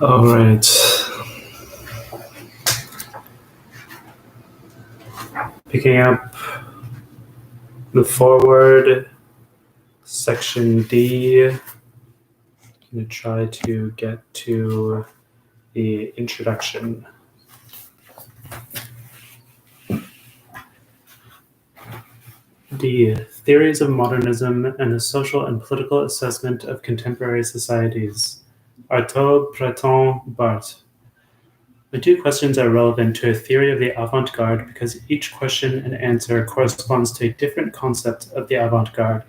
All right. Picking up the forward, section D. I'm going to try to get to the introduction. D. Theories of modernism and the social and political assessment of contemporary societies. Artaud, Breton, Barthes. The two questions are relevant to a theory of the avant-garde because each question and answer corresponds to a different concept of the avant-garde.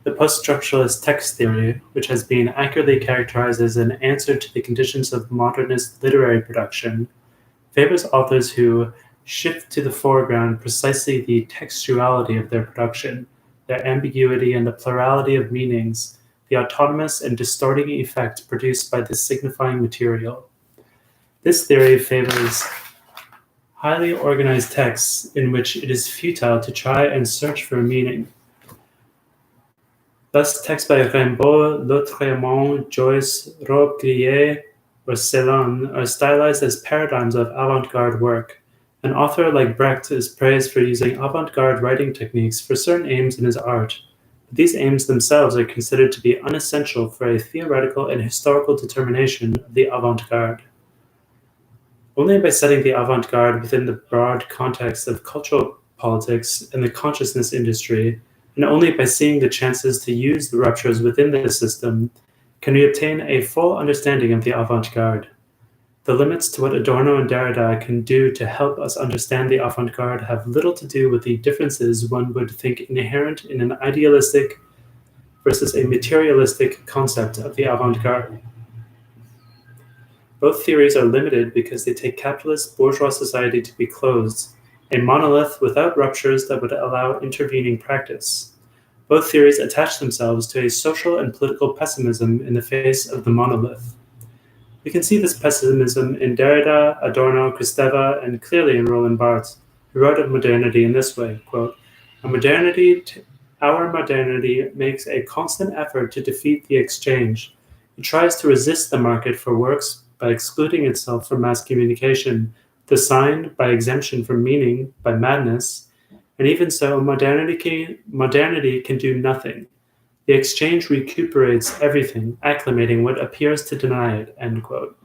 The post-structuralist text theory, which has been accurately characterized as an answer to the conditions of modernist literary production, favors authors who shift to the foreground precisely the textuality of their production, their ambiguity and the plurality of meanings, the autonomous and distorting effect produced by the signifying material. This theory favors highly organized texts in which it is futile to try and search for meaning. Thus, texts by Rimbaud, Lautréamont, Joyce, Robbe-Grillet, or Celan are stylized as paradigms of avant-garde work. An author like Brecht is praised for using avant-garde writing techniques for certain aims in his art, but these aims themselves are considered to be unessential for a theoretical and historical determination of the avant-garde. Only by setting the avant-garde within the broad context of cultural politics and the consciousness industry, and only by seeing the chances to use the ruptures within the system, can we obtain a full understanding of the avant-garde. The limits to what Adorno and Derrida can do to help us understand the avant-garde have little to do with the differences one would think inherent in an idealistic versus a materialistic concept of the avant-garde. Both theories are limited because they take capitalist bourgeois society to be closed, a monolith without ruptures that would allow intervening practice. Both theories attach themselves to a social and political pessimism in the face of the monolith. We can see this pessimism in Derrida, Adorno, Kristeva, and clearly in Roland Barthes, who wrote of modernity in this way, quote, Our modernity makes a constant effort to defeat the exchange. It tries to resist the market for works by excluding itself from mass communication, the sign by exemption from meaning, by madness, and even so, modernity can do nothing. The exchange recuperates everything, acclimating what appears to deny it, end quote.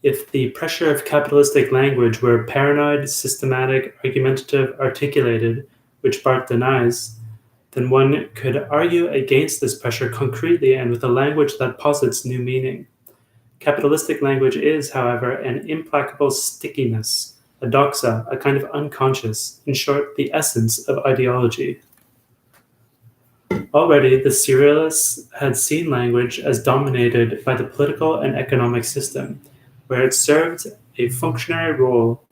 If the pressure of capitalistic language were paranoid, systematic, argumentative, articulated, which Barthes denies, then one could argue against this pressure concretely and with a language that posits new meaning. Capitalistic language is, however, an implacable stickiness, a doxa, a kind of unconscious, in short, the essence of ideology. Already, the Surrealists had seen language as dominated by the political and economic system, where it served a functionary role,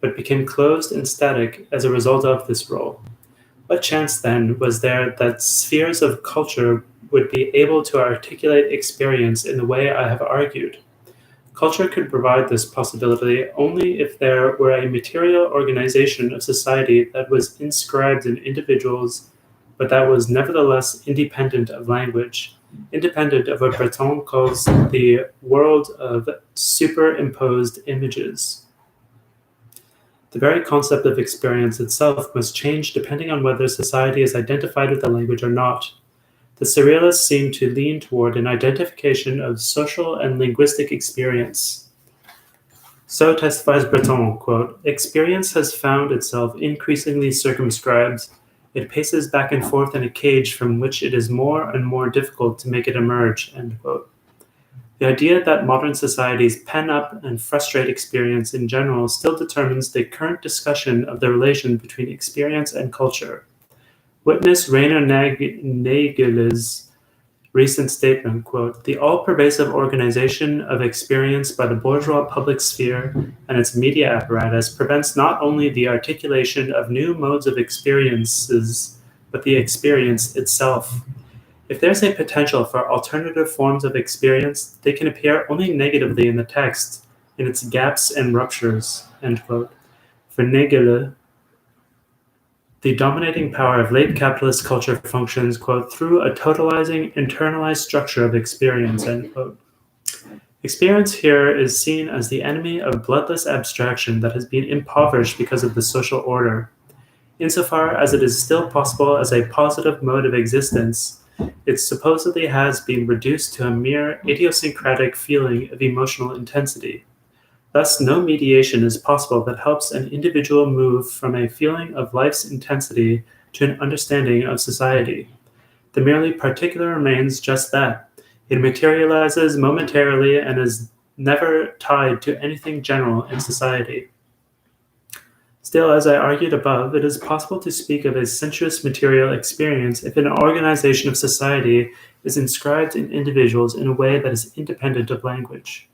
but became closed and static as a result of this role. What chance, then, was there that spheres of culture would be able to articulate experience in the way I have argued? Culture could provide this possibility only if there were a material organization of society that was inscribed in individuals, but that was nevertheless independent of language, independent of what Breton calls the world of superimposed images. The very concept of experience itself must change depending on whether society is identified with the language or not. The Surrealists seem to lean toward an identification of social and linguistic experience. So testifies Breton, quote, experience has found itself increasingly circumscribed. It paces back and forth in a cage from which it is more and more difficult to make it emerge, end quote. The idea that modern societies pen up and frustrate experience in general still determines the current discussion of the relation between experience and culture. Witness Rainer Nagel's recent statement, quote, the all-pervasive organization of experience by the bourgeois public sphere and its media apparatus prevents not only the articulation of new modes of experiences, but the experience itself. If there's a potential for alternative forms of experience, they can appear only negatively in the text, in its gaps and ruptures, end quote. For Nagel, the dominating power of late capitalist culture functions, quote, through a totalizing, internalized structure of experience, end quote. Experience here is seen as the enemy of bloodless abstraction that has been impoverished because of the social order. Insofar as it is still possible as a positive mode of existence, it supposedly has been reduced to a mere idiosyncratic feeling of emotional intensity. Thus, no mediation is possible that helps an individual move from a feeling of life's intensity to an understanding of society. The merely particular remains just that. It materializes momentarily and is never tied to anything general in society. Still, as I argued above, it is possible to speak of a sensuous material experience if an organization of society is inscribed in individuals in a way that is independent of language.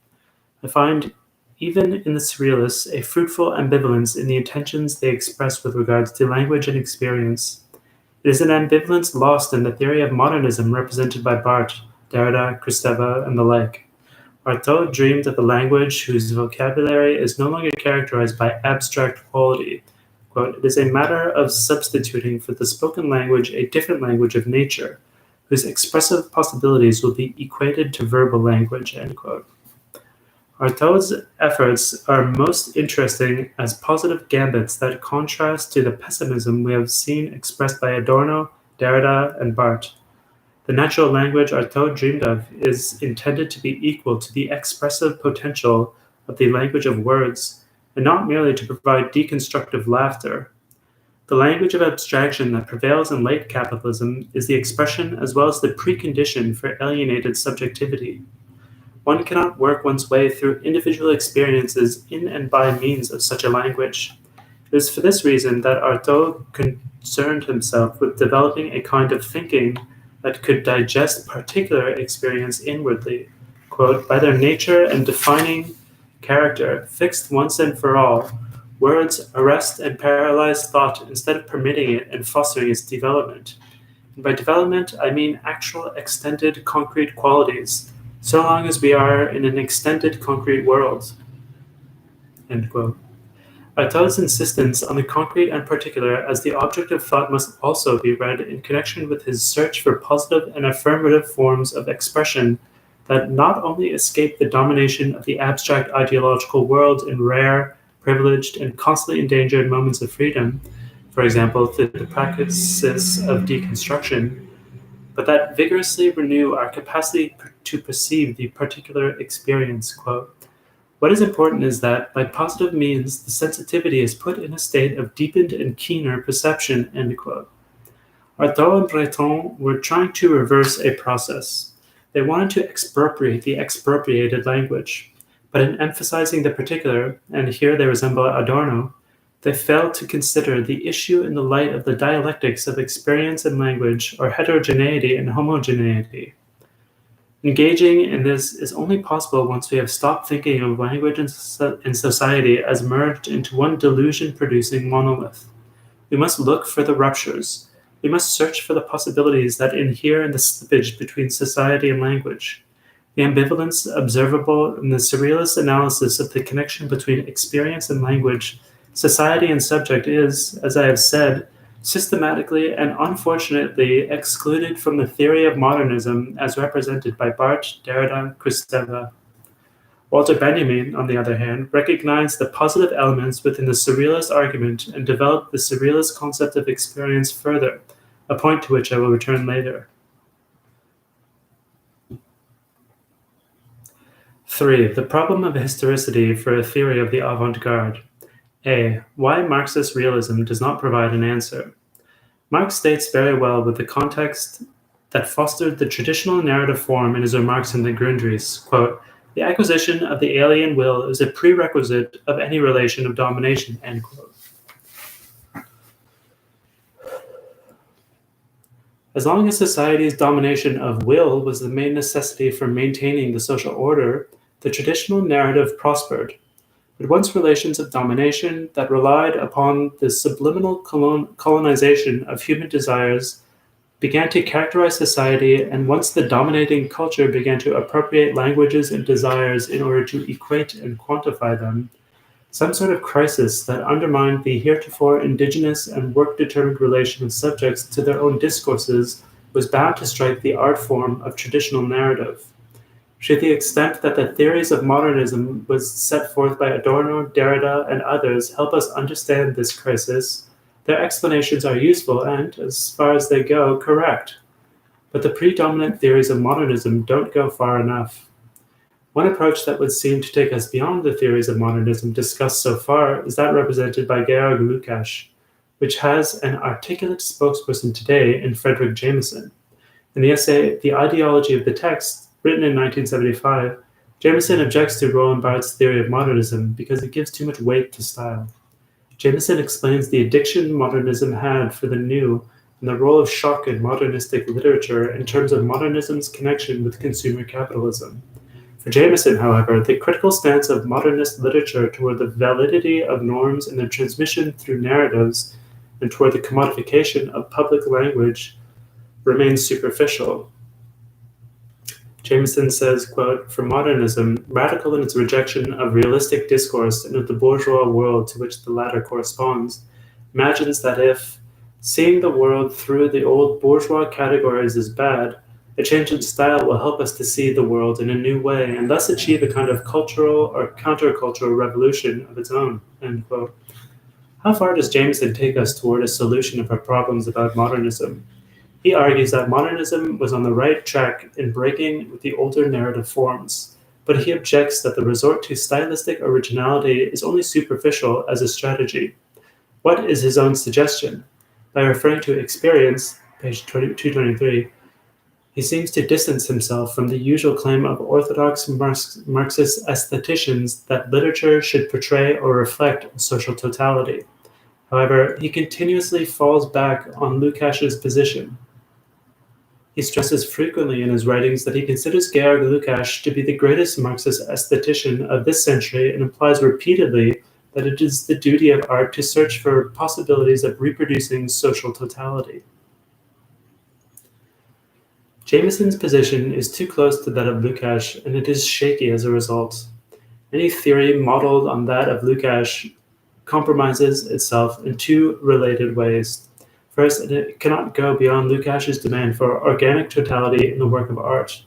I find, even in the surrealists, a fruitful ambivalence in the intentions they express with regards to language and experience. It is an ambivalence lost in the theory of modernism represented by Barthes, Derrida, Kristeva, and the like. Artaud dreamed of a language whose vocabulary is no longer characterized by abstract quality. Quote, "It is a matter of substituting for the spoken language a different language of nature, whose expressive possibilities will be equated to verbal language." End quote. Artaud's efforts are most interesting as positive gambits that contrast to the pessimism we have seen expressed by Adorno, Derrida, and Barthes. The natural language Artaud dreamed of is intended to be equal to the expressive potential of the language of words, and not merely to provide deconstructive laughter. The language of abstraction that prevails in late capitalism is the expression as well as the precondition for alienated subjectivity. One cannot work one's way through individual experiences in and by means of such a language. It is for this reason that Artaud concerned himself with developing a kind of thinking that could digest particular experience inwardly, quote, "By their nature and defining character, fixed once and for all, words arrest and paralyze thought instead of permitting it and fostering its development. And by development, I mean actual extended concrete qualities, so long as we are in an extended concrete world." End quote. Artaud's insistence on the concrete and particular as the object of thought must also be read in connection with his search for positive and affirmative forms of expression that not only escape the domination of the abstract ideological world in rare, privileged, and constantly endangered moments of freedom, for example, through the practices of deconstruction, but that vigorously renew our capacity to perceive the particular experience. Quote, "What is important is that, by positive means, the sensitivity is put in a state of deepened and keener perception." End quote. Artaud and Breton were trying to reverse a process. They wanted to expropriate the expropriated language, but in emphasizing the particular, and here they resemble Adorno, they failed to consider the issue in the light of the dialectics of experience and language, or heterogeneity and homogeneity. Engaging in this is only possible once we have stopped thinking of language and society as merged into one delusion-producing monolith. We must look for the ruptures. We must search for the possibilities that inhere in the slippage between society and language. The ambivalence observable in the surrealist analysis of the connection between experience and language, society and subject is, as I have said, systematically and unfortunately excluded from the theory of modernism as represented by Barthes, Derrida, Kristeva. Walter Benjamin, on the other hand, recognized the positive elements within the surrealist argument and developed the surrealist concept of experience further, a point to which I will return later. 3. The problem of historicity for a theory of the avant-garde. A. Why Marxist realism does not provide an answer. Marx states very well with the context that fostered the traditional narrative form in his remarks in the Grundrisse, quote, "The acquisition of the alien will is a prerequisite of any relation of domination," end quote. As long as society's domination of will was the main necessity for maintaining the social order, the traditional narrative prospered. But once relations of domination that relied upon the subliminal colonization of human desires began to characterize society, and once the dominating culture began to appropriate languages and desires in order to equate and quantify them, some sort of crisis that undermined the heretofore indigenous and work-determined relation of subjects to their own discourses was bound to strike the art form of traditional narrative. To the extent that the theories of modernism was set forth by Adorno, Derrida, and others help us understand this crisis, their explanations are useful and, as far as they go, correct. But the predominant theories of modernism don't go far enough. One approach that would seem to take us beyond the theories of modernism discussed so far is that represented by Georg Lukács, which has an articulate spokesperson today in Frederick Jameson. In the essay The Ideology of the Text, written in 1975, Jameson objects to Roland Barthes' theory of modernism because it gives too much weight to style. Jameson explains the addiction modernism had for the new and the role of shock in modernistic literature in terms of modernism's connection with consumer capitalism. For Jameson, however, the critical stance of modernist literature toward the validity of norms and their transmission through narratives and toward the commodification of public language remains superficial. Jameson says, quote, "For modernism, radical in its rejection of realistic discourse and of the bourgeois world to which the latter corresponds, imagines that if seeing the world through the old bourgeois categories is bad, a change in style will help us to see the world in a new way and thus achieve a kind of cultural or countercultural revolution of its own," end quote. How far does Jameson take us toward a solution of our problems about modernism? He argues that modernism was on the right track in breaking with the older narrative forms, but he objects that the resort to stylistic originality is only superficial as a strategy. What is his own suggestion? By referring to experience, page 223, he seems to distance himself from the usual claim of orthodox Marxist aestheticians that literature should portray or reflect social totality. However, he continuously falls back on Lukács's position. He stresses frequently in his writings that he considers Georg Lukács to be the greatest Marxist aesthetician of this century and implies repeatedly that it is the duty of art to search for possibilities of reproducing social totality. Jameson's position is too close to that of Lukács, and it is shaky as a result. Any theory modeled on that of Lukács compromises itself in two related ways. First, it cannot go beyond Lukács's demand for organic totality in the work of art.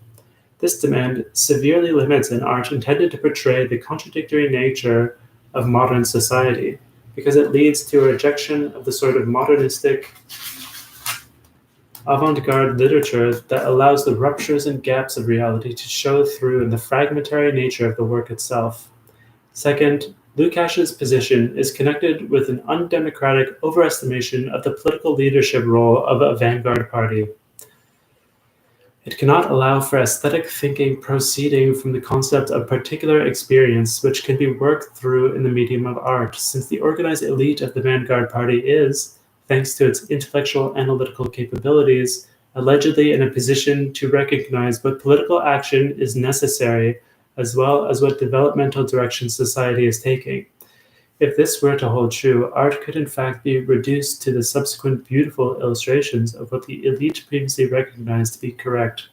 This demand severely limits an art intended to portray the contradictory nature of modern society, because it leads to a rejection of the sort of modernistic avant-garde literature that allows the ruptures and gaps of reality to show through in the fragmentary nature of the work itself. Second, Lukács's position is connected with an undemocratic overestimation of the political leadership role of a vanguard party. It cannot allow for aesthetic thinking proceeding from the concept of particular experience which can be worked through in the medium of art, since the organized elite of the vanguard party is, thanks to its intellectual analytical capabilities, allegedly in a position to recognize what political action is necessary as well as what developmental direction society is taking. If this were to hold true, art could in fact be reduced to the subsequent beautiful illustrations of what the elite previously recognized to be correct.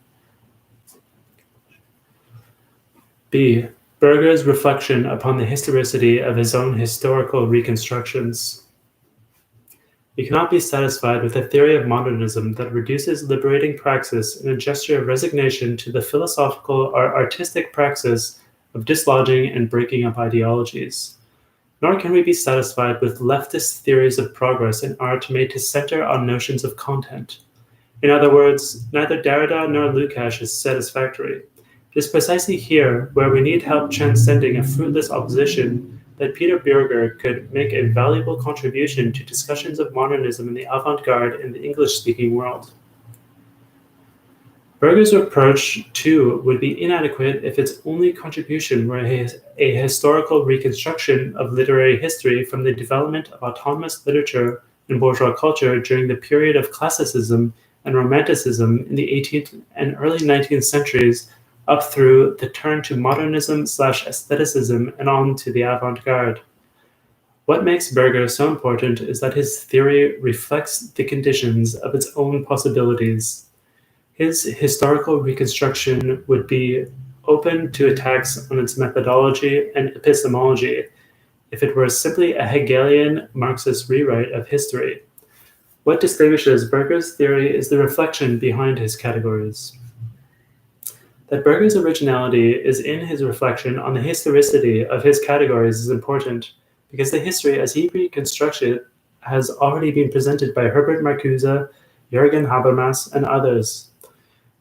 B. Bürger's reflection upon the historicity of his own historical reconstructions. We cannot be satisfied with a theory of modernism that reduces liberating praxis in a gesture of resignation to the philosophical or artistic praxis of dislodging and breaking up ideologies. Nor can we be satisfied with leftist theories of progress in art made to center on notions of content. In other words, neither Derrida nor Lukács is satisfactory. It is precisely here where we need help transcending a fruitless opposition that Peter Bürger could make a valuable contribution to discussions of modernism in the avant-garde in the English-speaking world. Bürger's approach, too, would be inadequate if its only contribution were a historical reconstruction of literary history from the development of autonomous literature and bourgeois culture during the period of classicism and romanticism in the 18th and early 19th centuries up through the turn to modernism/aestheticism and on to the avant-garde. What makes Bürger so important is that his theory reflects the conditions of its own possibilities. His historical reconstruction would be open to attacks on its methodology and epistemology if it were simply a Hegelian Marxist rewrite of history. What distinguishes Bürger's theory is the reflection behind his categories. That Bürger's originality is in his reflection on the historicity of his categories is important, because the history as he reconstructs it has already been presented by Herbert Marcuse, Jürgen Habermas, and others.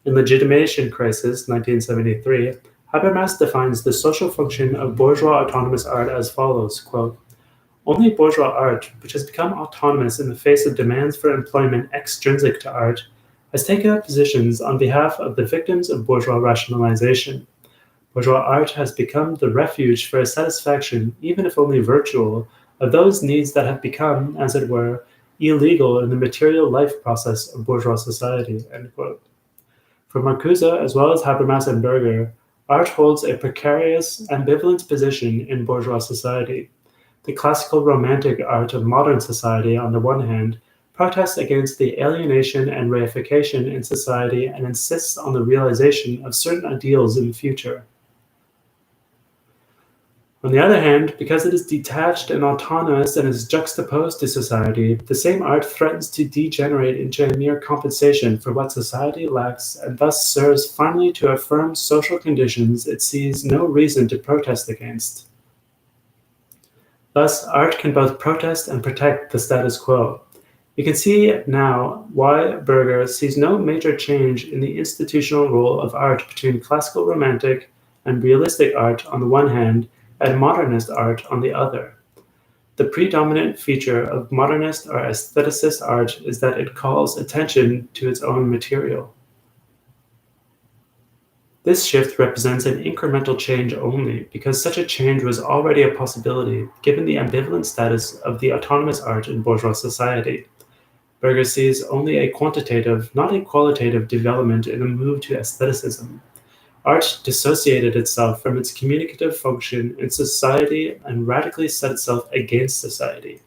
In Legitimation Crisis, 1973, Habermas defines the social function of bourgeois autonomous art as follows, quote, "Only bourgeois art, which has become autonomous in the face of demands for employment extrinsic to art, has taken up positions on behalf of the victims of bourgeois rationalization. Bourgeois art has become the refuge for a satisfaction, even if only virtual, of those needs that have become, as it were, illegal in the material life process of bourgeois society." End quote. For Marcuse, as well as Habermas and Bürger, art holds a precarious, ambivalent position in bourgeois society. The classical romantic art of modern society, on the one hand, protests against the alienation and reification in society and insists on the realization of certain ideals in the future. On the other hand, because it is detached and autonomous and is juxtaposed to society, the same art threatens to degenerate into a mere compensation for what society lacks and thus serves finally to affirm social conditions it sees no reason to protest against. Thus, art can both protest and protect the status quo. You can see now why Bürger sees no major change in the institutional role of art between classical romantic and realistic art on the one hand, and modernist art on the other. The predominant feature of modernist or aestheticist art is that it calls attention to its own material. This shift represents an incremental change only, because such a change was already a possibility, given the ambivalent status of the autonomous art in bourgeois society. Bürger sees only a quantitative, not a qualitative development in a move to aestheticism. Art dissociated itself from its communicative function in society and radically set itself against society.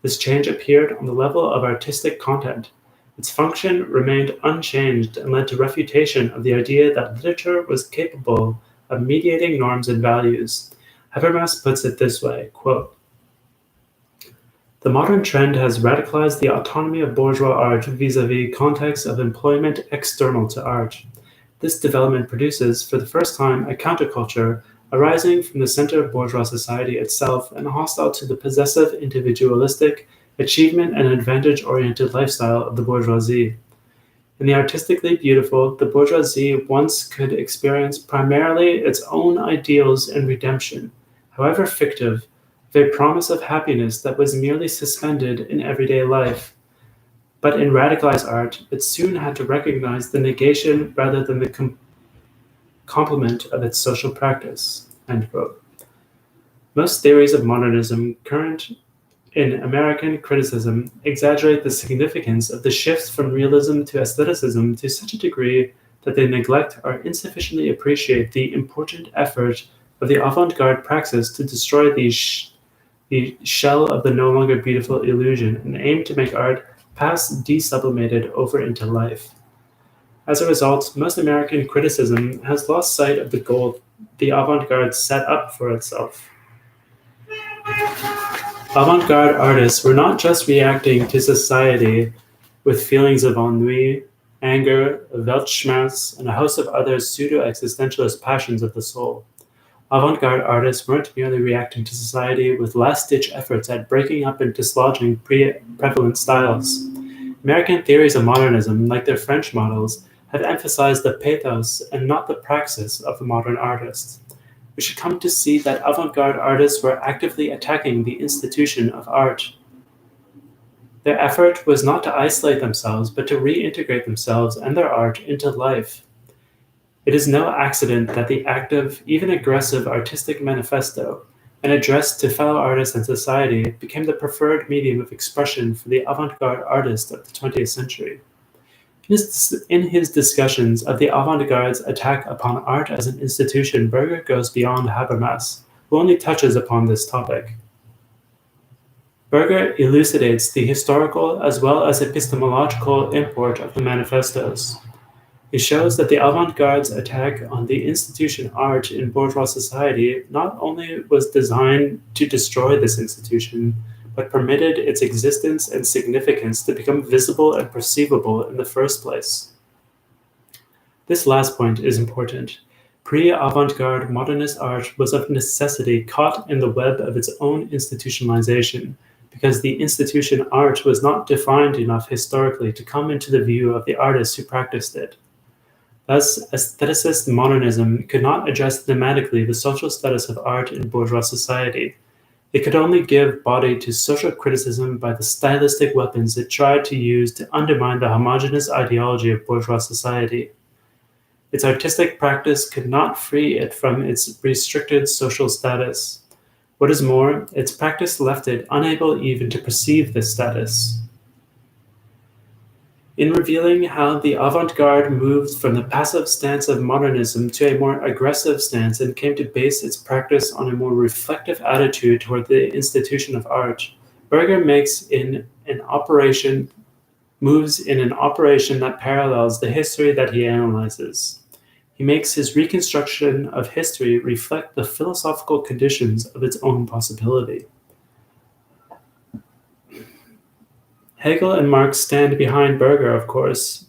This change appeared on the level of artistic content. Its function remained unchanged and led to refutation of the idea that literature was capable of mediating norms and values. Habermas puts it this way, quote, "The modern trend has radicalized the autonomy of bourgeois art vis-à-vis contexts of employment external to art. This development produces, for the first time, a counterculture arising from the center of bourgeois society itself and hostile to the possessive, individualistic, achievement and advantage-oriented lifestyle of the bourgeoisie. In the artistically beautiful, the bourgeoisie once could experience primarily its own ideals and redemption, however fictive, with a promise of happiness that was merely suspended in everyday life. But in radicalized art, it soon had to recognize the negation rather than the complement of its social practice." End quote. Most theories of modernism current in American criticism exaggerate the significance of the shift from realism to aestheticism to such a degree that they neglect or insufficiently appreciate the important effort of the avant-garde praxis to destroy the shell of the no longer beautiful illusion and aim to make art pass desublimated over into life. As a result, most American criticism has lost sight of the goal the avant-garde set up for itself. Avant-garde artists were not just reacting to society with feelings of ennui, anger, Weltschmerz, and a host of other pseudo-existentialist passions of the soul. Avant-garde artists weren't merely reacting to society with last-ditch efforts at breaking up and dislodging prevalent styles. American theories of modernism, like their French models, have emphasized the pathos and not the praxis of the modern artist. We should come to see that avant-garde artists were actively attacking the institution of art. Their effort was not to isolate themselves, but to reintegrate themselves and their art into life. It is no accident that the active, even aggressive artistic manifesto, an address to fellow artists and society, became the preferred medium of expression for the avant-garde artist of the 20th century. In his discussions of the avant-garde's attack upon art as an institution, Bürger goes beyond Habermas, who only touches upon this topic. Bürger elucidates the historical as well as epistemological import of the manifestos. He shows that the avant-garde's attack on the institution art in bourgeois society not only was designed to destroy this institution, but permitted its existence and significance to become visible and perceivable in the first place. This last point is important. Pre-avant-garde modernist art was of necessity caught in the web of its own institutionalization, because the institution art was not defined enough historically to come into the view of the artists who practiced it. Thus, aestheticist modernism could not address thematically the social status of art in bourgeois society. It could only give body to social criticism by the stylistic weapons it tried to use to undermine the homogeneous ideology of bourgeois society. Its artistic practice could not free it from its restricted social status. What is more, its practice left it unable even to perceive this status. In revealing how the avant-garde moved from the passive stance of modernism to a more aggressive stance and came to base its practice on a more reflective attitude toward the institution of art, Bürger moves in an operation that parallels the history that he analyzes. He makes his reconstruction of history reflect the philosophical conditions of its own possibility. Hegel and Marx stand behind Bürger, of course.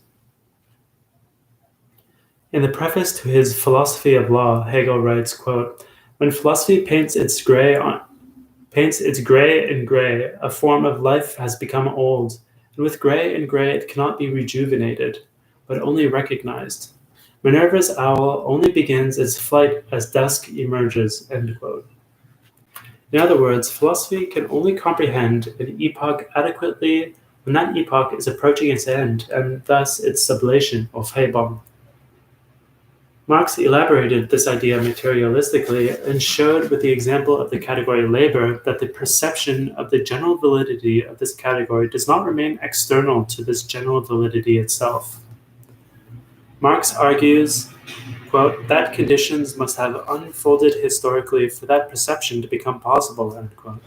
In the preface to his Philosophy of Law, Hegel writes, quote, "When philosophy paints its gray in gray, a form of life has become old, and with gray in gray it cannot be rejuvenated, but only recognized. Minerva's owl only begins its flight as dusk emerges," end quote. In other words, philosophy can only comprehend an epoch adequately when that epoch is approaching its end, and thus its sublation, or Freibung. Marx elaborated this idea materialistically and showed with the example of the category labor that the perception of the general validity of this category does not remain external to this general validity itself. Marx argues, quote, that conditions must have unfolded historically for that perception to become possible, end quote.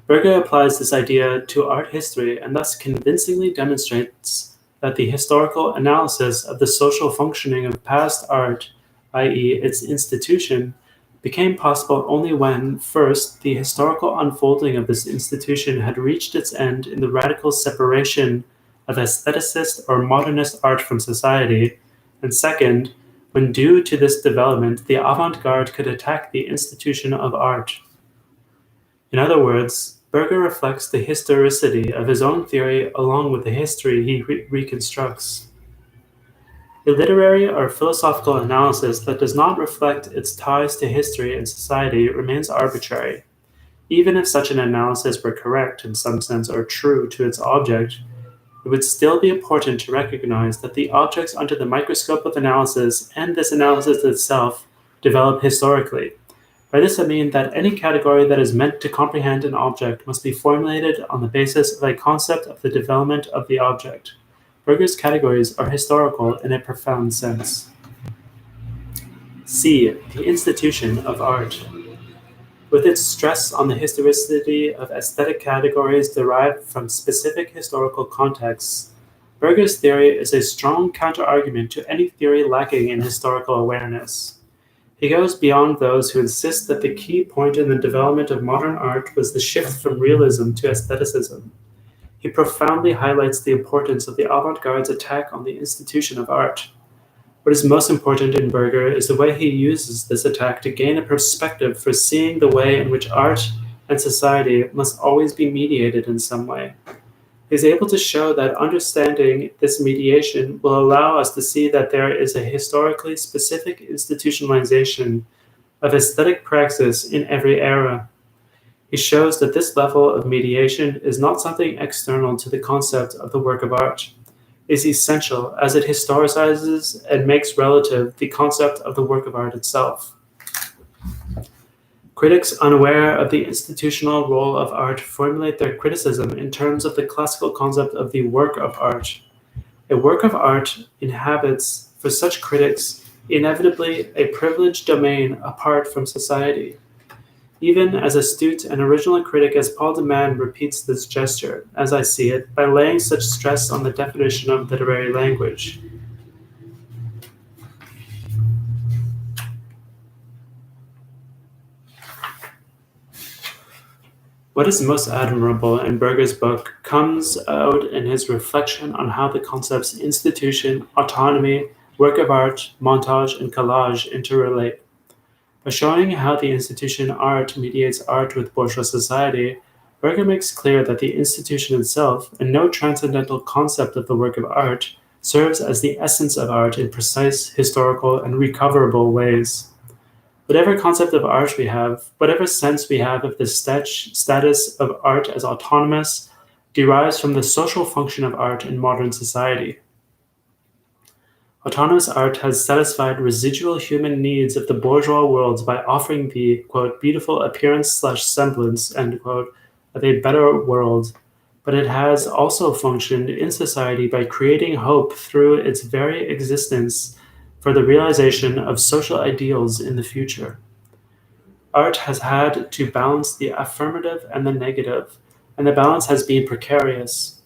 Bürger applies this idea to art history and thus convincingly demonstrates that the historical analysis of the social functioning of past art, i.e., its institution, became possible only when, first, the historical unfolding of this institution had reached its end in the radical separation of aestheticist or modernist art from society, and second, when due to this development, the avant-garde could attack the institution of art. In other words, Bürger reflects the historicity of his own theory along with the history he reconstructs. A literary or philosophical analysis that does not reflect its ties to history and society remains arbitrary. Even if such an analysis were correct in some sense or true to its object, it would still be important to recognize that the objects under the microscope of analysis and this analysis itself develop historically. By this I mean that any category that is meant to comprehend an object must be formulated on the basis of a concept of the development of the object. Bürger's categories are historical in a profound sense. C. The institution of art. With its stress on the historicity of aesthetic categories derived from specific historical contexts, Bürger's theory is a strong counterargument to any theory lacking in historical awareness. He goes beyond those who insist that the key point in the development of modern art was the shift from realism to aestheticism. He profoundly highlights the importance of the avant-garde's attack on the institution of art. What is most important in Bürger is the way he uses this attack to gain a perspective for seeing the way in which art and society must always be mediated in some way. He is able to show that understanding this mediation will allow us to see that there is a historically specific institutionalization of aesthetic praxis in every era. He shows that this level of mediation is not something external to the concept of the work of art. It is essential as it historicizes and makes relative the concept of the work of art itself. Critics unaware of the institutional role of art formulate their criticism in terms of the classical concept of the work of art. A work of art inhabits, for such critics, inevitably a privileged domain apart from society. Even as astute and original a critic as Paul de Man repeats this gesture, as I see it, by laying such stress on the definition of literary language. What is most admirable in Bürger's book comes out in his reflection on how the concepts institution, autonomy, work of art, montage, and collage interrelate. By showing how the institution art mediates art with bourgeois society, Bürger makes clear that the institution itself, and no transcendental concept of the work of art, serves as the essence of art in precise, historical, and recoverable ways. Whatever concept of art we have, whatever sense we have of the status of art as autonomous, derives from the social function of art in modern society. Autonomous art has satisfied residual human needs of the bourgeois world by offering the, quote, beautiful appearance/semblance, end quote, of a better world, but it has also functioned in society by creating hope through its very existence for the realization of social ideals in the future. Art has had to balance the affirmative and the negative, and the balance has been precarious.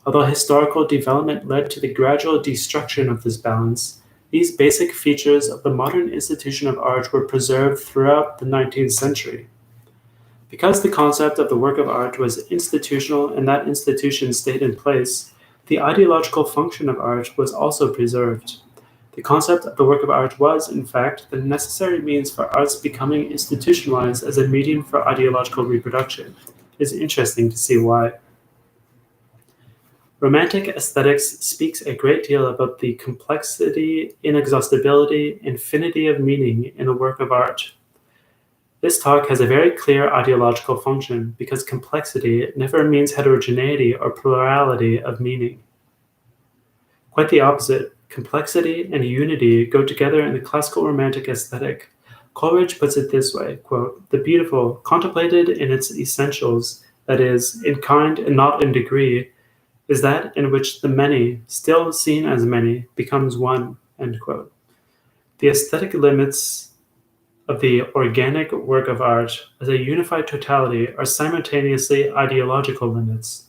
Although historical development led to the gradual destruction of this balance, these basic features of the modern institution of art were preserved throughout the 19th century. Because the concept of the work of art was institutional and that institution stayed in place, the ideological function of art was also preserved. The concept of the work of art was, in fact, the necessary means for arts becoming institutionalized as a medium for ideological reproduction. It is interesting to see why. Romantic aesthetics speaks a great deal about the complexity, inexhaustibility, infinity of meaning in the work of art. This talk has a very clear ideological function because complexity never means heterogeneity or plurality of meaning. Quite the opposite. Complexity and unity go together in the classical romantic aesthetic. Coleridge puts it this way, quote, the beautiful, contemplated in its essentials, that is, in kind and not in degree, is that in which the many, still seen as many, becomes one, end quote. The aesthetic limits of the organic work of art as a unified totality are simultaneously ideological limits.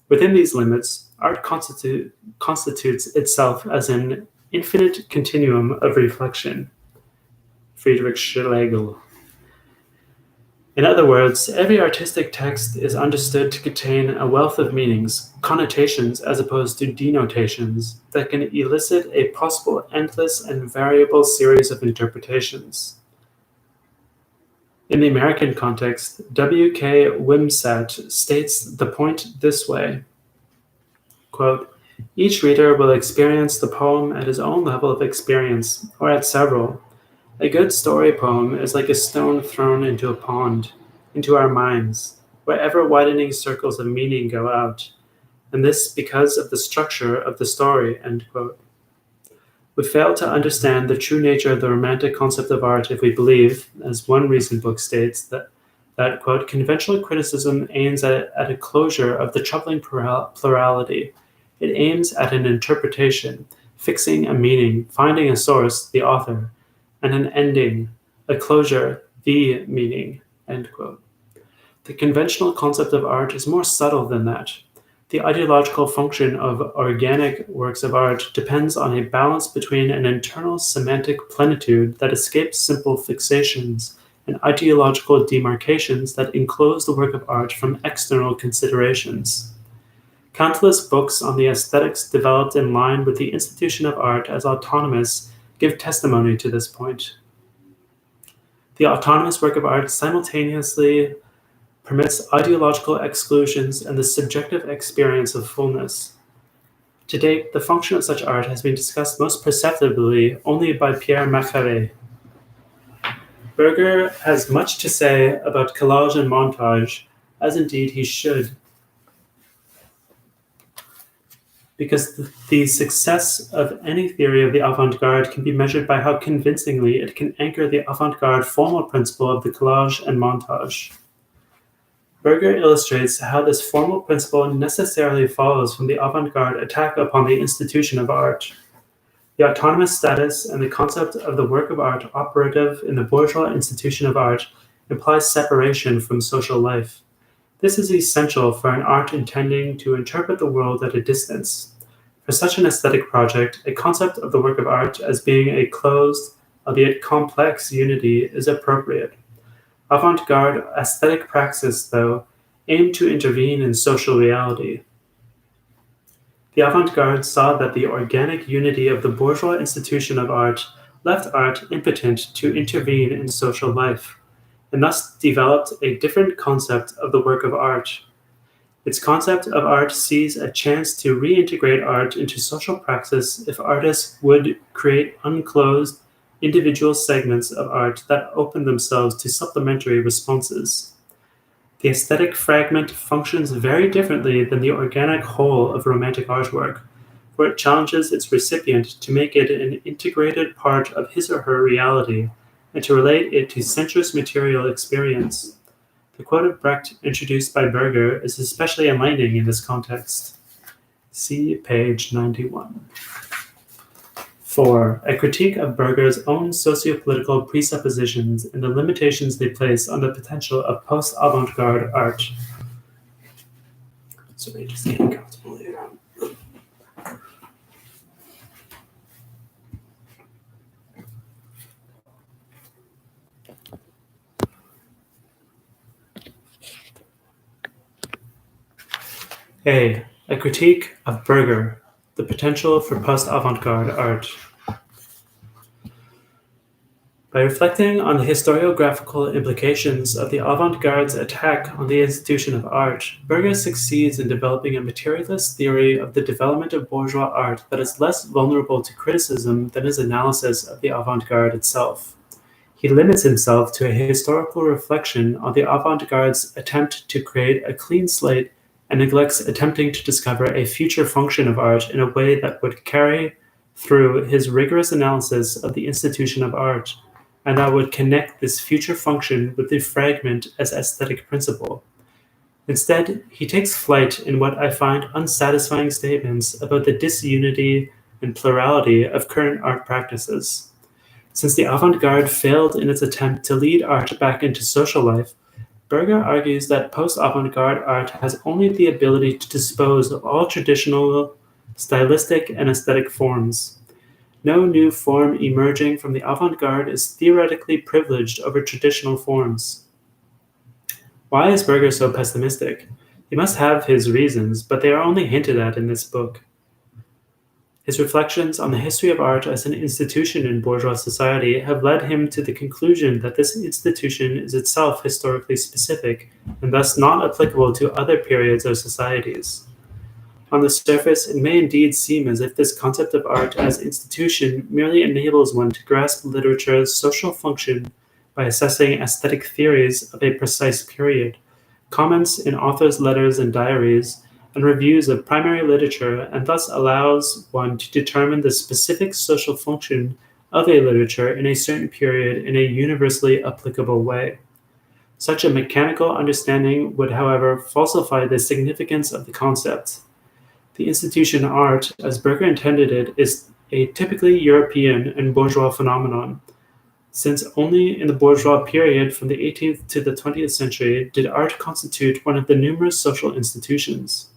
Within these limits, art constitutes itself as an infinite continuum of reflection. Friedrich Schlegel. In other words, every artistic text is understood to contain a wealth of meanings, connotations as opposed to denotations, that can elicit a possible endless and variable series of interpretations. In the American context, W.K. Wimsatt states the point this way, quote, each reader will experience the poem at his own level of experience, or at several. A good story poem is like a stone thrown into a pond, into our minds, where ever-widening circles of meaning go out, and this because of the structure of the story, end quote. We fail to understand the true nature of the romantic concept of art if we believe, as one recent book states, that quote, conventional criticism aims at a closure of the troubling plurality. It aims at an interpretation, fixing a meaning, finding a source, the author, and an ending, a closure, the meaning, end quote. The conventional concept of art is more subtle than that. The ideological function of organic works of art depends on a balance between an internal semantic plenitude that escapes simple fixations and ideological demarcations that enclose the work of art from external considerations. Countless books on the aesthetics developed in line with the institution of art as autonomous give testimony to this point. The autonomous work of art simultaneously permits ideological exclusions and the subjective experience of fullness. To date, the function of such art has been discussed most perceptibly only by Pierre Macherey. Bürger has much to say about collage and montage, as indeed he should, because the success of any theory of the avant-garde can be measured by how convincingly it can anchor the avant-garde formal principle of the collage and montage. Bürger illustrates how this formal principle necessarily follows from the avant-garde attack upon the institution of art. The autonomous status and the concept of the work of art operative in the bourgeois institution of art implies separation from social life. This is essential for an art intending to interpret the world at a distance. For such an aesthetic project, a concept of the work of art as being a closed, albeit complex unity is appropriate. Avant-garde aesthetic praxis, though, aimed to intervene in social reality. The avant-garde saw that the organic unity of the bourgeois institution of art left art impotent to intervene in social life, and thus developed a different concept of the work of art. Its concept of art sees a chance to reintegrate art into social praxis if artists would create unclosed, individual segments of art that open themselves to supplementary responses. The aesthetic fragment functions very differently than the organic whole of romantic artwork, for it challenges its recipient to make it an integrated part of his or her reality and to relate it to sensuous material experience. The quote of Brecht introduced by Bürger is especially enlightening in this context. See page 91. 4. A critique of Bürger's own sociopolitical presuppositions and the limitations they place on the potential of post-avant-garde art. Sorry, just getting comfortable here. A critique of Bürger, the potential for post-avant-garde art. By reflecting on the historiographical implications of the avant-garde's attack on the institution of art, Bürger succeeds in developing a materialist theory of the development of bourgeois art that is less vulnerable to criticism than his analysis of the avant-garde itself. He limits himself to a historical reflection on the avant-garde's attempt to create a clean slate and neglects attempting to discover a future function of art in a way that would carry through his rigorous analysis of the institution of art, and that would connect this future function with the fragment as aesthetic principle. Instead, he takes flight in what I find unsatisfying statements about the disunity and plurality of current art practices. Since the avant-garde failed in its attempt to lead art back into social life, Bürger argues that post-avant-garde art has only the ability to dispose of all traditional stylistic and aesthetic forms. No new form emerging from the avant-garde is theoretically privileged over traditional forms. Why is Bürger so pessimistic? He must have his reasons, but they are only hinted at in this book. His reflections on the history of art as an institution in bourgeois society have led him to the conclusion that this institution is itself historically specific and thus not applicable to other periods or societies. On the surface, it may indeed seem as if this concept of art as institution merely enables one to grasp literature's social function by assessing aesthetic theories of a precise period, comments in authors' letters and diaries, and reviews of primary literature, and thus allows one to determine the specific social function of a literature in a certain period in a universally applicable way. Such a mechanical understanding would, however, falsify the significance of the concept. The institution art, as Bürger intended it, is a typically European and bourgeois phenomenon, since only in the bourgeois period from the 18th to the 20th century did art constitute one of the numerous social institutions.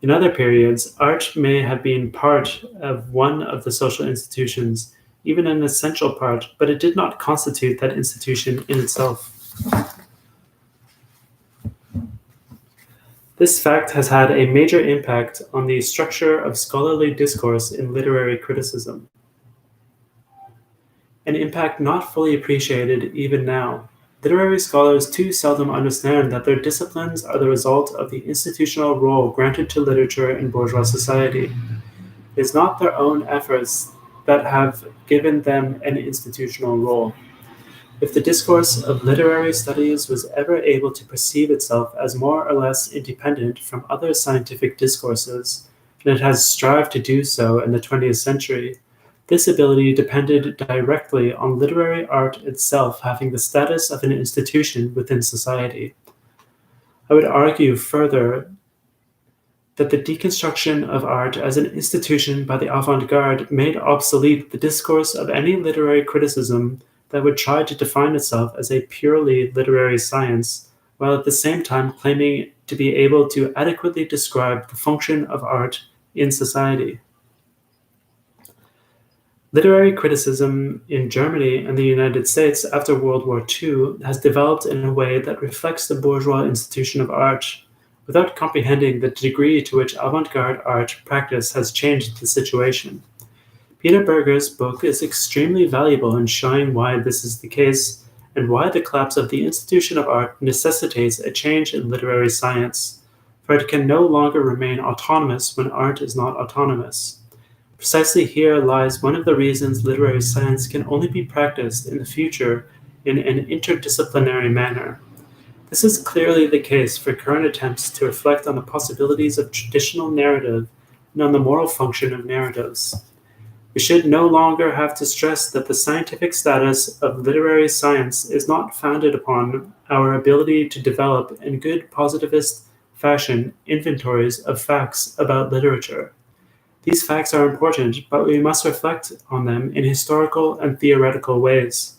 In other periods, art may have been part of one of the social institutions, even an essential part, but it did not constitute that institution in itself. This fact has had a major impact on the structure of scholarly discourse in literary criticism, an impact not fully appreciated even now. Literary scholars too seldom understand that their disciplines are the result of the institutional role granted to literature in bourgeois society. It is not their own efforts that have given them an institutional role. If the discourse of literary studies was ever able to perceive itself as more or less independent from other scientific discourses, and it has strived to do so in the 20th century, this ability depended directly on literary art itself having the status of an institution within society. I would argue further that the deconstruction of art as an institution by the avant-garde made obsolete the discourse of any literary criticism that would try to define itself as a purely literary science, while at the same time claiming to be able to adequately describe the function of art in society. Literary criticism in Germany and the United States after World War II has developed in a way that reflects the bourgeois institution of art, without comprehending the degree to which avant-garde art practice has changed the situation. Peter Bürger's book is extremely valuable in showing why this is the case and why the collapse of the institution of art necessitates a change in literary science, for it can no longer remain autonomous when art is not autonomous. Precisely here lies one of the reasons literary science can only be practiced in the future in an interdisciplinary manner. This is clearly the case for current attempts to reflect on the possibilities of traditional narrative and on the moral function of narratives. We should no longer have to stress that the scientific status of literary science is not founded upon our ability to develop in good positivist fashion inventories of facts about literature. These facts are important, but we must reflect on them in historical and theoretical ways.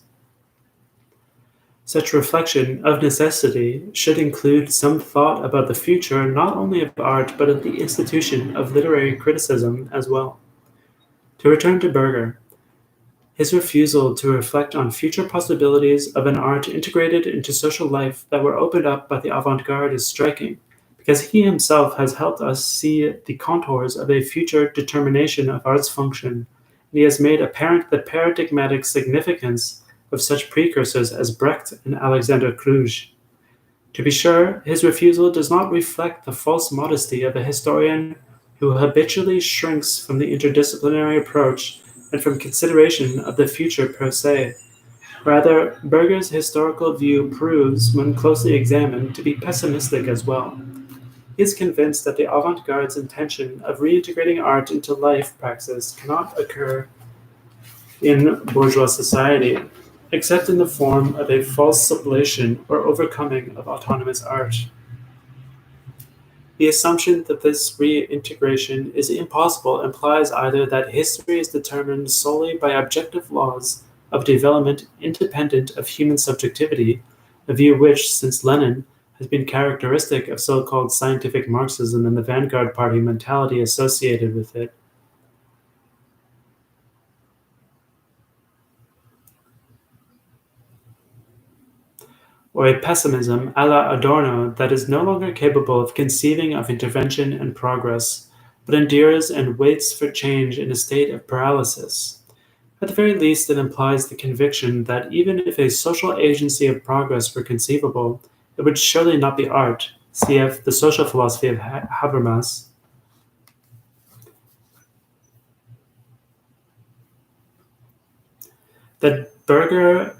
Such reflection, of necessity, should include some thought about the future not only of art but of the institution of literary criticism as well. To return to Bürger, his refusal to reflect on future possibilities of an art integrated into social life that were opened up by the avant-garde is striking, because he himself has helped us see the contours of a future determination of art's function, and he has made apparent the paradigmatic significance of such precursors as Brecht and Alexander Kluge. To be sure, his refusal does not reflect the false modesty of a historian who habitually shrinks from the interdisciplinary approach and from consideration of the future per se. Rather, Bürger's historical view proves, when closely examined, to be pessimistic as well. He is convinced that the avant-garde's intention of reintegrating art into life praxis cannot occur in bourgeois society, except in the form of a false sublation or overcoming of autonomous art. The assumption that this reintegration is impossible implies either that history is determined solely by objective laws of development independent of human subjectivity, a view which, since Lenin, has been characteristic of so-called scientific Marxism and the vanguard party mentality associated with it, or a pessimism a la Adorno that is no longer capable of conceiving of intervention and progress, but endures and waits for change in a state of paralysis. At the very least, it implies the conviction that even if a social agency of progress were conceivable, it would surely not be art, cf. The social philosophy of Habermas. That Bürger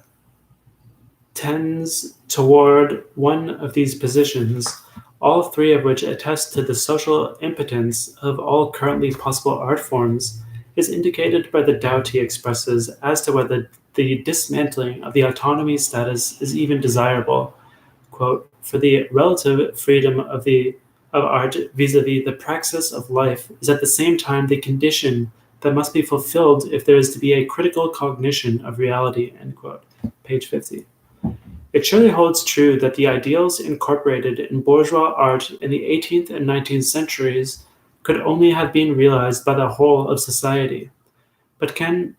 tends toward one of these positions, all three of which attest to the social impotence of all currently possible art forms, is indicated by the doubt he expresses as to whether the dismantling of the autonomy status is even desirable. Quote, for the relative freedom of art vis-a-vis the praxis of life is at the same time the condition that must be fulfilled if there is to be a critical cognition of reality, end quote. Page 50. It surely holds true that the ideals incorporated in bourgeois art in the 18th and 19th centuries could only have been realized by the whole of society. But can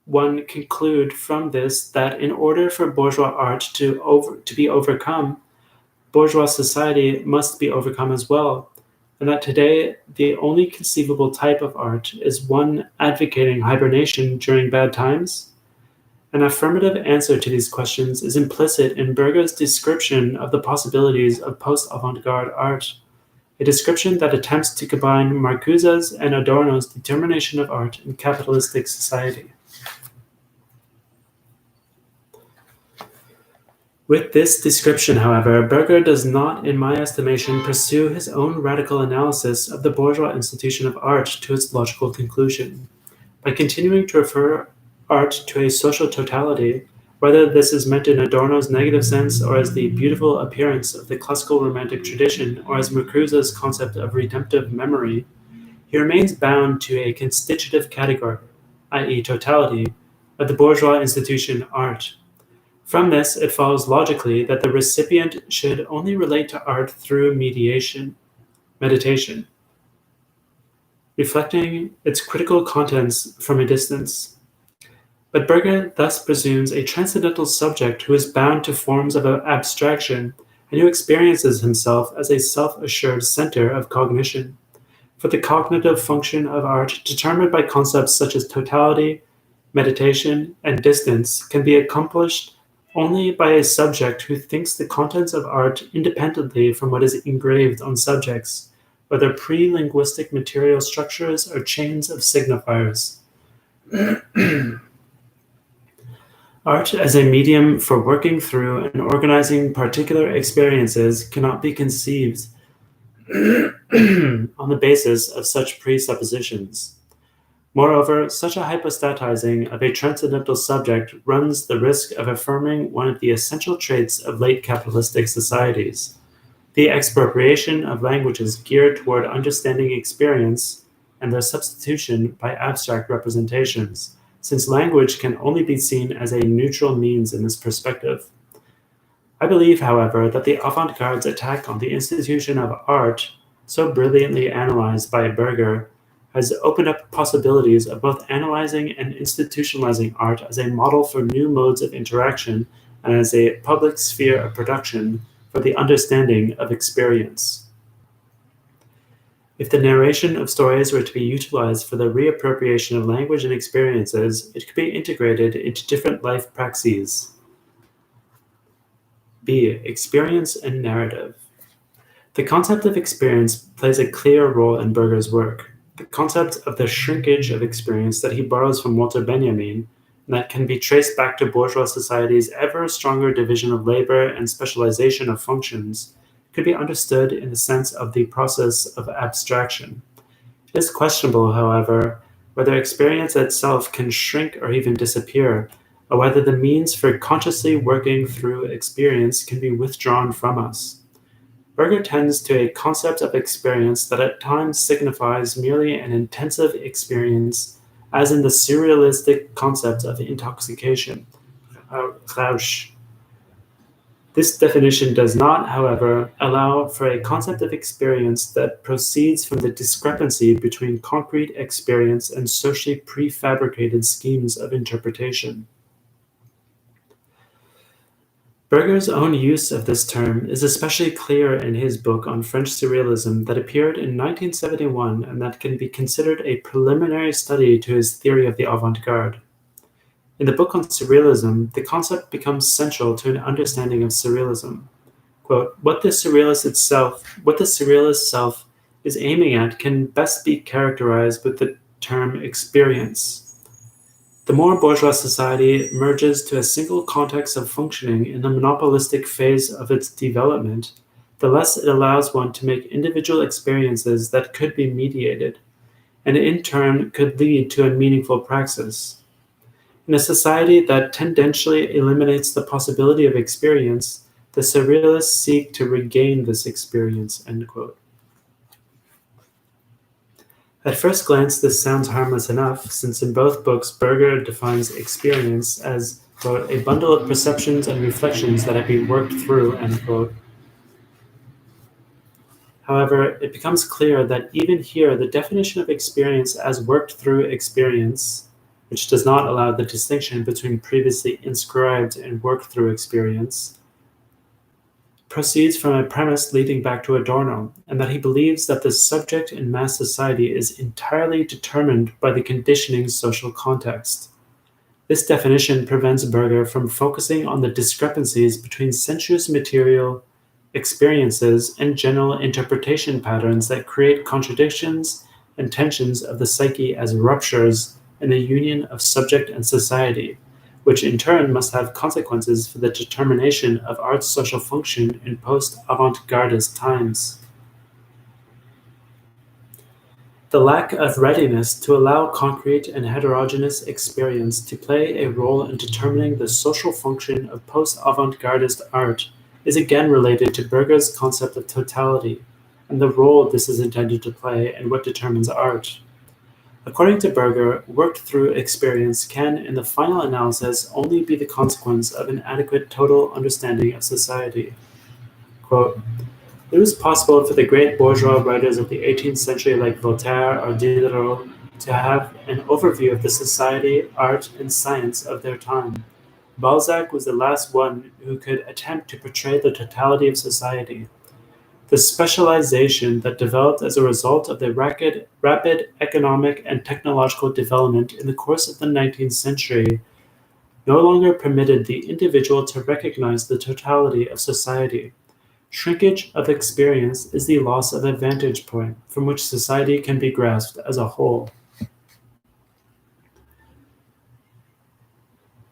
one conclude from this that in order for bourgeois art to be overcome, bourgeois society must be overcome as well, and that today the only conceivable type of art is one advocating hibernation during bad times? An affirmative answer to these questions is implicit in Bürger's description of the possibilities of post-avant-garde art, a description that attempts to combine Marcuse's and Adorno's determination of art in capitalistic society. With this description, however, Bürger does not, in my estimation, pursue his own radical analysis of the bourgeois institution of art to its logical conclusion. By continuing to refer art to a social totality, whether this is meant in Adorno's negative sense or as the beautiful appearance of the classical romantic tradition or as Marcuse's concept of redemptive memory, he remains bound to a constitutive category, i.e. totality, of the bourgeois institution art. From this, it follows logically that the recipient should only relate to art through meditation, reflecting its critical contents from a distance. But Bürger thus presumes a transcendental subject who is bound to forms of abstraction and who experiences himself as a self-assured center of cognition. For the cognitive function of art, determined by concepts such as totality, meditation, and distance, can be accomplished only by a subject who thinks the contents of art independently from what is engraved on subjects, whether pre-linguistic material structures or chains of signifiers. Art as a medium for working through and organizing particular experiences cannot be conceived on the basis of such presuppositions. Moreover, such a hypostatizing of a transcendental subject runs the risk of affirming one of the essential traits of late capitalistic societies, the expropriation of languages geared toward understanding experience and their substitution by abstract representations, since language can only be seen as a neutral means in this perspective. I believe, however, that the avant-garde's attack on the institution of art, so brilliantly analyzed by Bürger, has opened up possibilities of both analyzing and institutionalizing art as a model for new modes of interaction and as a public sphere of production for the understanding of experience. If the narration of stories were to be utilized for the reappropriation of language and experiences, it could be integrated into different life praxes. B. Experience and narrative. The concept of experience plays a clear role in Bürger's work. The concept of the shrinkage of experience that he borrows from Walter Benjamin, and that can be traced back to bourgeois society's ever stronger division of labor and specialization of functions, could be understood in the sense of the process of abstraction. It is questionable, however, whether experience itself can shrink or even disappear, or whether the means for consciously working through experience can be withdrawn from us. Bürger tends to a concept of experience that at times signifies merely an intensive experience, as in the surrealistic concept of intoxication, Rausch. This definition does not, however, allow for a concept of experience that proceeds from the discrepancy between concrete experience and socially prefabricated schemes of interpretation. Bürger's own use of this term is especially clear in his book on French Surrealism that appeared in 1971 and that can be considered a preliminary study to his theory of the Avant-Garde. In the book on Surrealism, the concept becomes central to an understanding of Surrealism. Quote, what the Surrealist self is aiming at can best be characterized with the term experience. The more bourgeois society merges to a single context of functioning in the monopolistic phase of its development, the less it allows one to make individual experiences that could be mediated, and in turn could lead to a meaningful praxis. In a society that tendentially eliminates the possibility of experience, the Surrealists seek to regain this experience, end quote. At first glance, this sounds harmless enough, since in both books, Bürger defines experience as, quote, a bundle of perceptions and reflections that have been worked through, end quote. However, it becomes clear that even here, the definition of experience as worked through experience, which does not allow the distinction between previously inscribed and worked through experience, proceeds from a premise leading back to Adorno, and that he believes that the subject in mass society is entirely determined by the conditioning social context. This definition prevents Bürger from focusing on the discrepancies between sensuous material experiences and general interpretation patterns that create contradictions and tensions of the psyche as ruptures in the union of subject and society, which in turn must have consequences for the determination of art's social function in post-avant-gardist times. The lack of readiness to allow concrete and heterogeneous experience to play a role in determining the social function of post-avant-gardist art is again related to Bürger's concept of totality and the role this is intended to play in what determines art. According to Bürger, worked through experience can, in the final analysis, only be the consequence of an adequate total understanding of society. Quote, it was possible for the great bourgeois writers of the 18th century like Voltaire or Diderot to have an overview of the society, art, and science of their time. Balzac was the last one who could attempt to portray the totality of society. The specialization that developed as a result of the rapid economic and technological development in the course of the 19th century no longer permitted the individual to recognize the totality of society. Shrinkage of experience is the loss of a vantage point from which society can be grasped as a whole.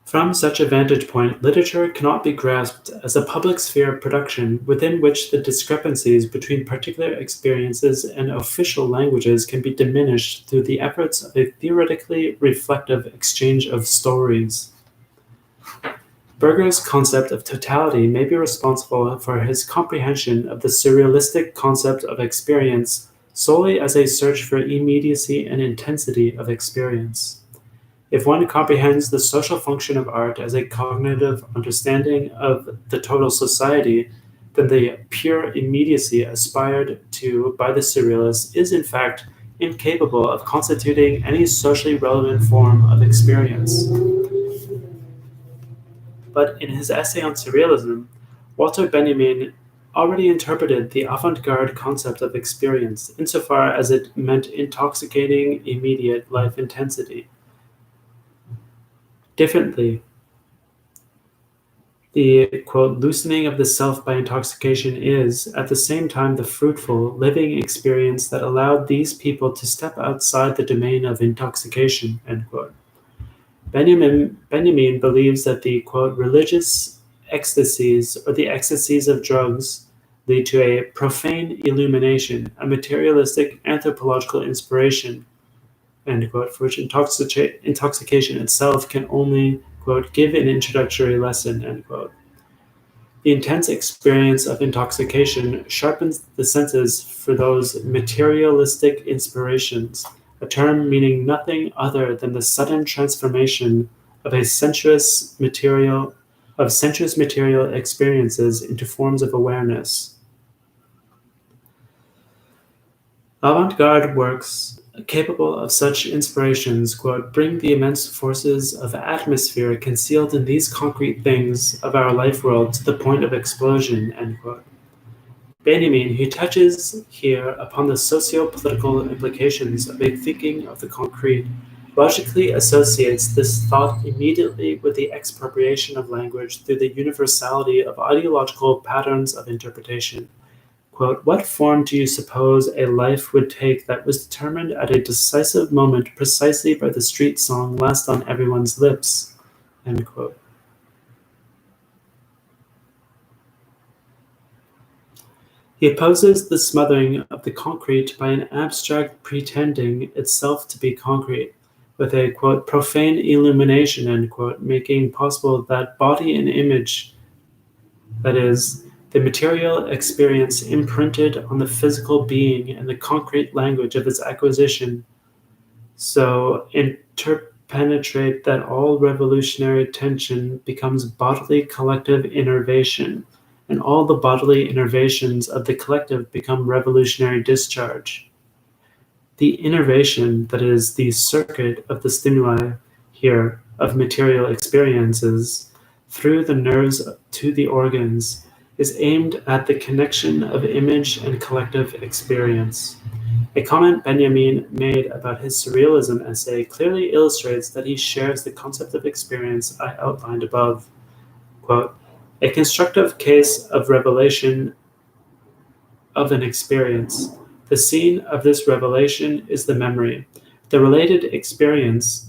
From such a vantage point, literature cannot be grasped as a public sphere of production within which the discrepancies between particular experiences and official languages can be diminished through the efforts of a theoretically reflective exchange of stories. Bürger's concept of totality may be responsible for his comprehension of the surrealistic concept of experience solely as a search for immediacy and intensity of experience. If one comprehends the social function of art as a cognitive understanding of the total society, then the pure immediacy aspired to by the surrealists is in fact incapable of constituting any socially relevant form of experience. But in his essay on surrealism, Walter Benjamin already interpreted the avant-garde concept of experience insofar as it meant intoxicating, immediate life intensity. Differently, the, quote, loosening of the self by intoxication is, at the same time, the fruitful, living experience that allowed these people to step outside the domain of intoxication, end quote. Benjamin believes that the, quote, religious ecstasies or the ecstasies of drugs lead to a profane illumination, a materialistic anthropological inspiration, end quote, for which intoxication itself can only, quote, give an introductory lesson, end quote. The intense experience of intoxication sharpens the senses for those materialistic inspirations, a term meaning nothing other than the sudden transformation of sensuous material experiences into forms of awareness. Avant-garde works capable of such inspirations, quote, bring the immense forces of atmosphere concealed in these concrete things of our life world to the point of explosion, end quote. Benjamin, who touches here upon the socio-political implications of a thinking of the concrete, logically associates this thought immediately with the expropriation of language through the universality of ideological patterns of interpretation. Quote, what form do you suppose a life would take that was determined at a decisive moment precisely by the street song last on everyone's lips? End quote. He opposes the smothering of the concrete by an abstract pretending itself to be concrete, with a, quote, profane illumination, end quote, making possible that body and image, that is, the material experience imprinted on the physical being and the concrete language of its acquisition, so interpenetrate that all revolutionary tension becomes bodily collective innervation, and all the bodily innervations of the collective become revolutionary discharge. The innervation, that is, the circuit of the stimuli here of material experiences, through the nerves to the organs, is aimed at the connection of image and collective experience. A comment Benjamin made about his surrealism essay clearly illustrates that he shares the concept of experience I outlined above. Quote, a constructive case of revelation of an experience. The scene of this revelation is the memory. The related experiences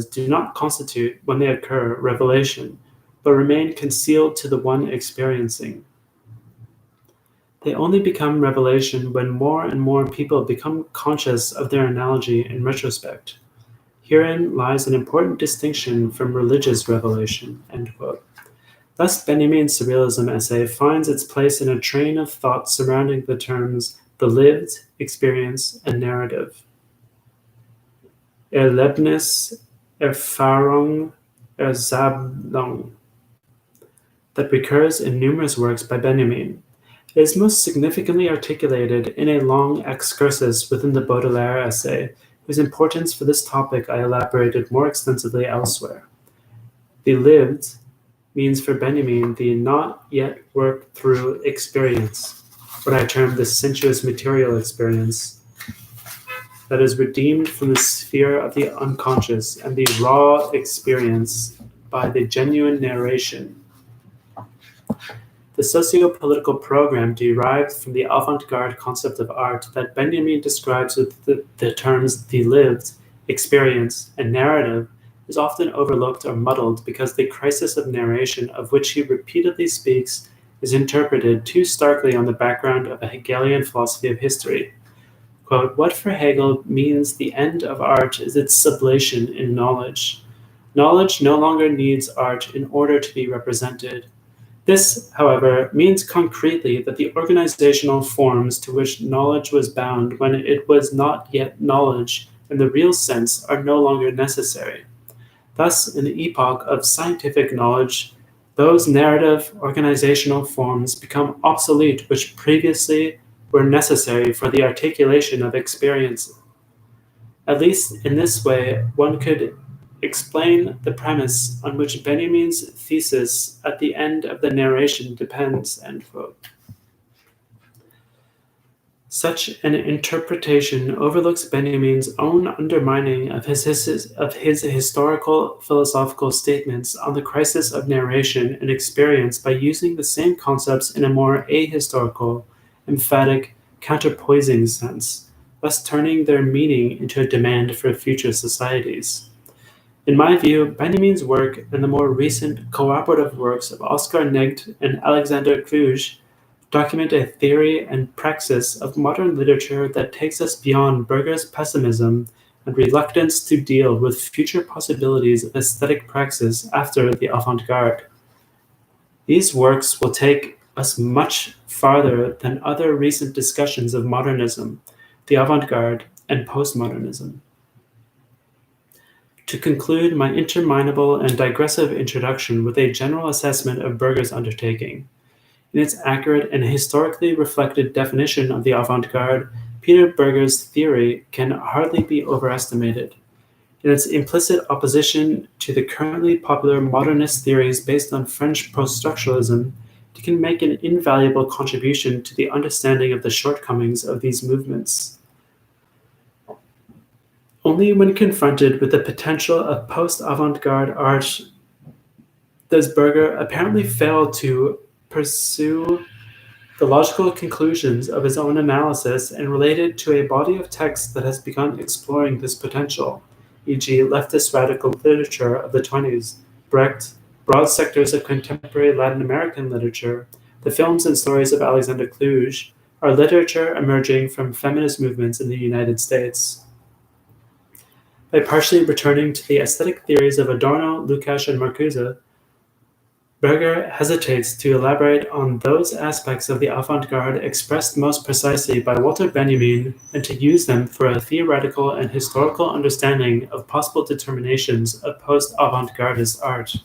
do not constitute, when they occur, revelation, but remain concealed to the one experiencing. They only become revelation when more and more people become conscious of their analogy in retrospect. Herein lies an important distinction from religious revelation, end quote. Thus, Benjamin's surrealism essay finds its place in a train of thought surrounding the terms the lived, experience, and narrative. Erlebnis, Erfahrung, Ersammlung, that recurs in numerous works by Benjamin. It is most significantly articulated in a long excursus within the Baudelaire essay, whose importance for this topic I elaborated more extensively elsewhere. The lived means for Benjamin the not yet worked through experience, what I term the sensuous material experience, that is redeemed from the sphere of the unconscious and the raw experience by the genuine narration. The socio-political program derived from the avant-garde concept of art that Benjamin describes with the terms the lived, experience, and narrative is often overlooked or muddled because the crisis of narration of which he repeatedly speaks is interpreted too starkly on the background of a Hegelian philosophy of history. Quote, what for Hegel means the end of art is its sublation in knowledge. Knowledge no longer needs art in order to be represented. This, however, means concretely that the organizational forms to which knowledge was bound when it was not yet knowledge in the real sense are no longer necessary. Thus, in the epoch of scientific knowledge, those narrative organizational forms become obsolete which previously were necessary for the articulation of experience. At least in this way, one could explain the premise on which Benjamin's thesis at the end of the narration depends. End quote. Such an interpretation overlooks Benjamin's own undermining of his historical philosophical statements on the crisis of narration and experience by using the same concepts in a more ahistorical, emphatic, counterpoising sense, thus turning their meaning into a demand for future societies. In my view, Benjamin's work and the more recent cooperative works of Oskar Negd and Alexander Kluge document a theory and praxis of modern literature that takes us beyond Bürger's pessimism and reluctance to deal with future possibilities of aesthetic praxis after the avant-garde. These works will take us much farther than other recent discussions of modernism, the avant-garde, and postmodernism. To conclude my interminable and digressive introduction with a general assessment of Bürger's undertaking. In its accurate and historically reflected definition of the avant-garde, Peter Bürger's theory can hardly be overestimated. In its implicit opposition to the currently popular modernist theories based on French post-structuralism, it can make an invaluable contribution to the understanding of the shortcomings of these movements. Only when confronted with the potential of post-avant-garde art does Bürger apparently fail to pursue the logical conclusions of his own analysis and relate it to a body of text that has begun exploring this potential, e.g. leftist radical literature of the 20s, Brecht, broad sectors of contemporary Latin American literature, the films and stories of Alexander Kluge, or literature emerging from feminist movements in the United States. By partially returning to the aesthetic theories of Adorno, Lukács, and Marcuse, Bürger hesitates to elaborate on those aspects of the avant-garde expressed most precisely by Walter Benjamin and to use them for a theoretical and historical understanding of possible determinations of post-avant-gardist art.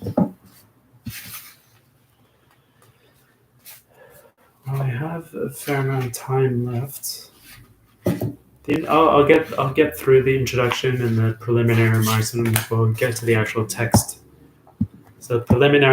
Well, I have a fair amount of time left. I'll get through the introduction and the preliminary remarks, and we'll get to the actual text. So preliminary